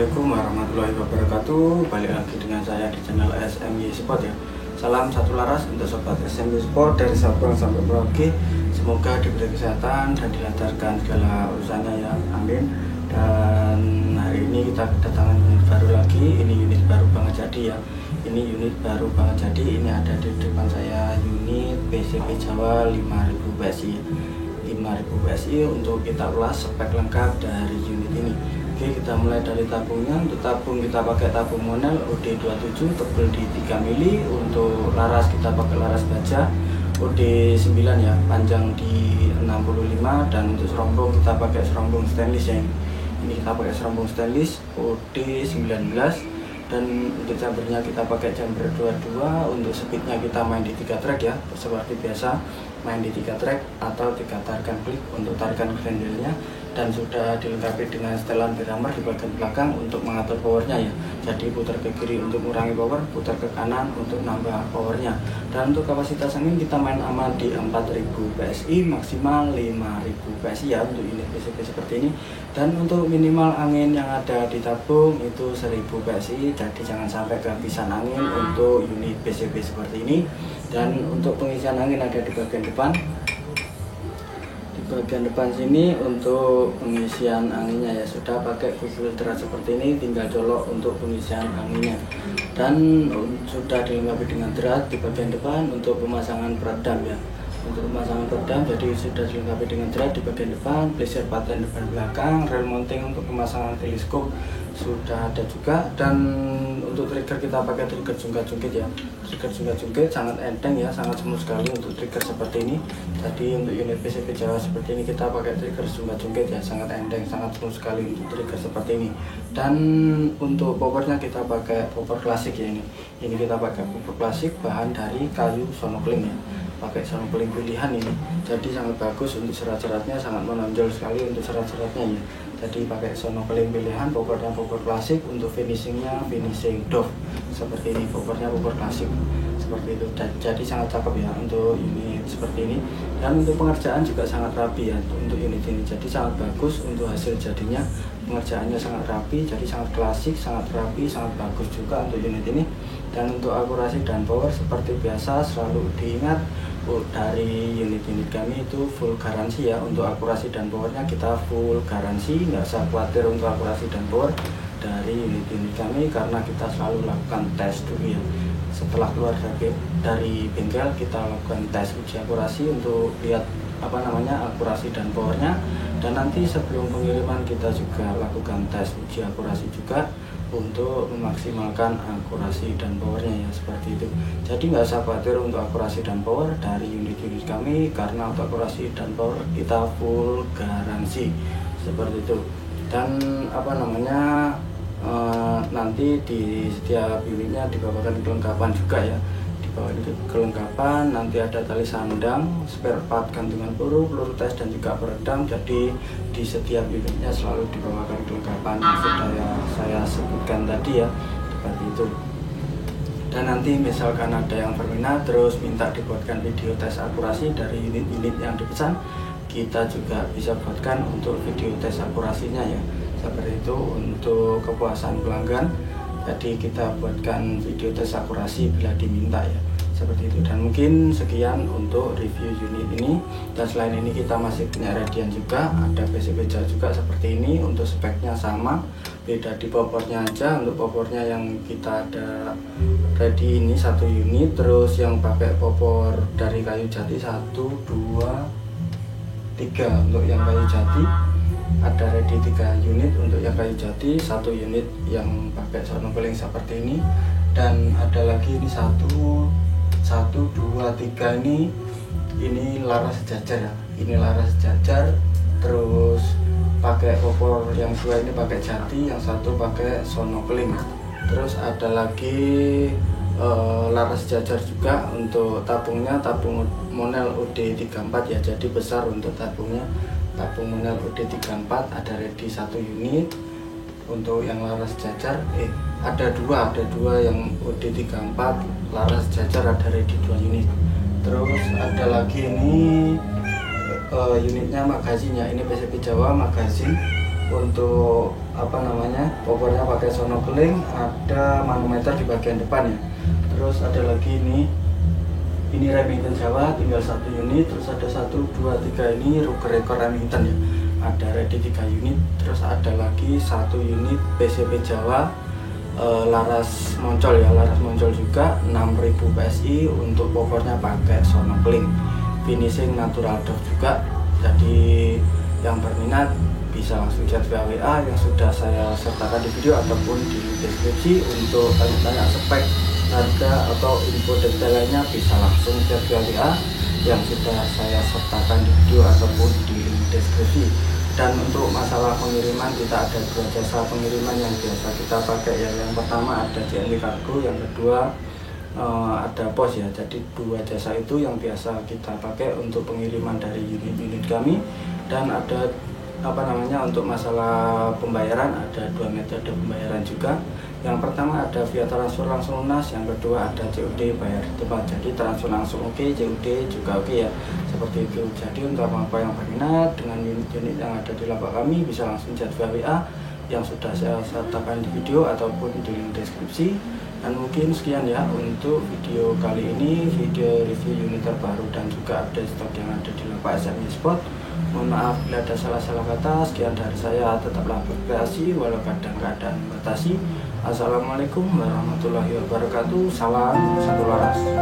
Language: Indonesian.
Assalamualaikum warahmatullahi wabarakatuh. Balik lagi dengan saya di channel SMY Sport ya. Salam satu laras untuk sobat SMY Sport dari Sabang sampai Merauke. Semoga diberi kesehatan dan dilancarkan segala urusannya ya, amin. Dan hari ini kita kedatangan unit baru lagi. Ini unit baru banget jadi ya. Ini unit baru banget jadi. Ini ada di depan saya unit PCP Jawa 5000 PSI. 5000 PSI untuk kita ulas spek lengkap dari unit ini. Oke, kita mulai dari tabungnya. Untuk tabung kita pakai tabung Monel OD27 tebal di 3 mili. Untuk laras kita pakai laras baja OD9 ya, panjang di 65. Dan untuk serombong kita pakai serombong stainless ya. Ini kita pakai serombong stainless OD19. Dan untuk jumpernya kita pakai jumper 22. Untuk speednya kita main di 3 track ya, seperti biasa main di 3 track atau 3 tarikan klik untuk tarikan grendelnya. Dan sudah dilengkapi dengan setelan beramer di bagian belakang untuk mengatur powernya ya. Jadi putar ke kiri untuk mengurangi power, putar ke kanan untuk nambah powernya. Dan untuk kapasitas angin kita main aman di 4000 PSI, maksimal 5000 PSI ya untuk unit PCP seperti ini. Dan untuk minimal angin yang ada di tabung itu 1000 PSI, jadi jangan sampai kehabisan angin untuk unit PCP seperti ini. Dan untuk pengisian angin ada di bagian depan. Bagian depan sini untuk pengisian anginnya ya, sudah pakai filter seperti ini, tinggal colok untuk pengisian anginnya. Dan sudah dilengkapi dengan drat di bagian depan untuk pemasangan peredam ya. Untuk pemasangan peredam jadi sudah dilengkapi dengan drat di bagian depan, pleasure pattern depan belakang, rel mounting untuk pemasangan teleskop sudah ada juga. Dan untuk trigger kita pakai trigger jungkat-jungkit ya. Trigger jungkat-jungkit sangat enteng ya, sangat smooth sekali untuk trigger seperti ini. Jadi untuk unit PCP Jawa seperti ini kita pakai trigger jungkat-jungkit ya, sangat enteng, sangat smooth sekali untuk trigger seperti ini. Dan untuk powernya kita pakai power klasik ya ini. Ini kita pakai power klasik bahan dari kayu sonokling ya. Pakai sonokling pilihan ini. Jadi sangat bagus untuk serat-seratnya, sangat menonjol sekali untuk serat-seratnya ya. Jadi pakai sonokling pilihan, powernya power klasik, untuk finishingnya finishing Dove seperti ini, powernya power klasik seperti itu. Jadi sangat cakep ya untuk unit seperti ini. Dan untuk pengerjaan juga sangat rapi ya untuk unit ini, jadi sangat bagus untuk hasil jadinya. Pengerjaannya sangat rapi, jadi sangat klasik, sangat rapi, sangat bagus juga untuk unit ini. Dan untuk akurasi dan power seperti biasa selalu diingat, dari unit-unit kami itu full garansi ya. Untuk akurasi dan powernya kita full garansi, nggak usah khawatir untuk akurasi dan power dari unit-unit kami, karena kita selalu lakukan tes dulu ya. Setelah keluar dari bengkel kita lakukan tes uji akurasi untuk lihat akurasi dan powernya. Dan nanti sebelum pengiriman kita juga lakukan tes uji akurasi juga untuk memaksimalkan akurasi dan powernya ya, seperti itu. Jadi nggak usah khawatir untuk akurasi dan power dari unit-unit kami, karena untuk akurasi dan power kita full garansi seperti itu. Dan nanti di setiap unitnya dibawakan kelengkapan juga ya. Kelengkapan nanti ada tali sandang, spare part gantungan peluru tes dan juga peredam. Jadi di setiap unitnya selalu dibawakan kelengkapan yang sudah saya sebutkan tadi ya, seperti itu. Dan nanti misalkan ada yang berminat terus minta dibuatkan video tes akurasi dari unit-unit yang dipesan, kita juga bisa buatkan untuk video tes akurasinya ya, seperti itu untuk kepuasan pelanggan. Jadi kita buatkan video tes akurasi bila diminta ya, seperti itu. Dan mungkin sekian untuk review unit ini. Dan selain ini kita masih punya radian juga, ada PCP Jawa juga seperti ini. Untuk speknya sama, beda di popornya aja. Untuk popornya yang kita ada ready ini 1 unit, terus yang pakai popor dari kayu jati 1, 2, 3 untuk yang kayu jati. Ada ready 3 unit untuk yang kayu jati, 1 unit yang pakai sonokling seperti ini. Dan ada lagi ini 1, 2, 3 ini laras sejajar ya. Ini laras sejajar, terus pakai popor yang 2 ini pakai jati, yang 1 pakai sonokling. Terus ada lagi laras sejajar juga. Untuk tabungnya tabung Monel OD34 ya, jadi besar untuk tabungnya. Tabung Monel OD34 ada ready 1 unit. Untuk yang laras sejajar ada dua yang OD34 laras sejajar ada ready 2 unit. Terus ada lagi ini unitnya magazinnya, ini PCP Jawa magazin untuk powernya pakai sonokeling, ada manometer di bagian depan ya. Terus ada lagi ini Remington Jawa tinggal 1 unit, terus ada 1, 2, 3 ini Ruger Remington ya, ada ready 3 unit, terus ada lagi 1 unit PCP Jawa laras moncol ya, laras moncol juga 6000 PSI untuk powernya pakai sonokeling, finishing natural dove juga. Jadi yang berminat bisa langsung chat via WA yang sudah saya sertakan di video ataupun di deskripsi. Untuk tanya spek, harga atau info detail lainnya bisa langsung chat via WA yang sudah saya sertakan di video ataupun di deskripsi. Dan untuk masalah pengiriman, kita ada 2 jasa pengiriman yang biasa kita pakai ya. Yang pertama ada JNE Cargo, yang kedua ada pos ya. Jadi 2 jasa itu yang biasa kita pakai untuk pengiriman dari unit-unit kami. Dan ada untuk masalah pembayaran ada 2 metode pembayaran juga. Yang pertama ada via transfer langsung lunas, yang kedua ada COD bayar tepat. Jadi transfer langsung oke, COD juga oke ya, seperti itu. Jadi untuk apa yang berminat dengan unit-unit yang ada di lapak kami bisa langsung chat via WA yang sudah saya sertakan di video ataupun di link deskripsi. Dan mungkin sekian ya untuk video kali ini, video review unit terbaru dan juga update stok yang ada di lapak SMI Sport. Mohon maaf bila ada salah-salah kata. Sekian dari saya, tetaplah berkreasi walau kadang keadaan membatasi. Assalamualaikum warahmatullahi wabarakatuh. Salam satu laras.